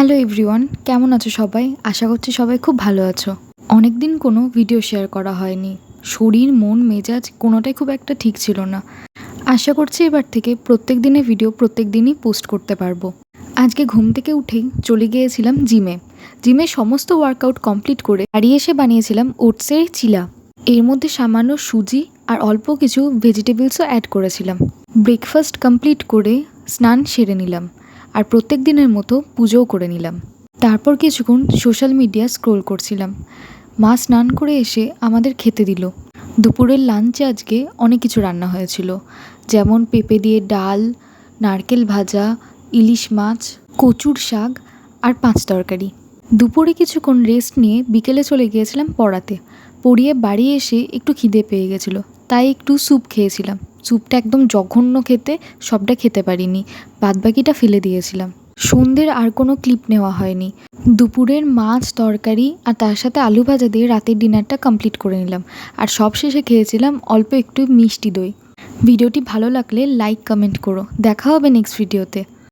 Hello everyone, কেমন আছো সবাই? আশা করছি সবাই খুব ভালো আছো। অনেক দিন কোনো ভিডিও শেয়ার করা হয়নি। শরীর, মন, মেজাজ কোনোটাই খুব একটা ঠিক ছিল না। আশা করছি এবার থেকে প্রত্যেক দিনের ভিডিও প্রত্যেক দিনই পোস্ট করতে পারবো। আজকে ঘুম থেকে উঠেই চলে গিয়েছিলাম জিমে সমস্ত ওয়ার্কআউট কমপ্লিট করে বাড়ি এসে বানিয়েছিলাম ওটসের চিলা। এর মধ্যে সামান্য সুজি আর অল্প কিছু ভেজিটেবলসও অ্যাড করেছিলাম। ব্রেকফাস্ট কমপ্লিট করে স্নান সেরে নিলাম আর প্রত্যেক দিনের মতো পুজোও করে নিলাম। তারপর কিছুক্ষণ সোশ্যাল মিডিয়া স্ক্রোল করছিলাম। মা স্নান করে এসে আমাদের খেতে দিল। দুপুরের লাঞ্চে আজকে অনেক কিছু রান্না হয়েছিল, যেমন পেঁপে দিয়ে ডাল, নারকেল ভাজা, ইলিশ মাছ, কচুর শাক আর পাঁচ তরকারি। দুপুরে কিছুক্ষণ রেস্ট নিয়ে বিকেলে চলে গিয়েছিলাম পড়াতে। পড়িয়ে বাড়ি এসে একটু খিদে পেয়ে গেছিলো, তাই একটু স্যুপ খেয়েছিলাম। স্যুপটা একদম জঘন্য খেতে, সবটা খেতে পারিনি, বাদবাকিটা ফেলে দিয়েছিলাম। সন্ধ্যের আর কোনো ক্লিপ নেওয়া হয়নি। দুপুরের মাছ তরকারি আর তার সাথে আলু ভাজা দিয়ে রাতের ডিনারটা কমপ্লিট করে নিলাম। আর সবশেষে খেয়েছিলাম অল্প একটু মিষ্টি দই। ভিডিওটি ভালো লাগলে লাইক কমেন্ট করো। দেখা হবে নেক্সট ভিডিওতে।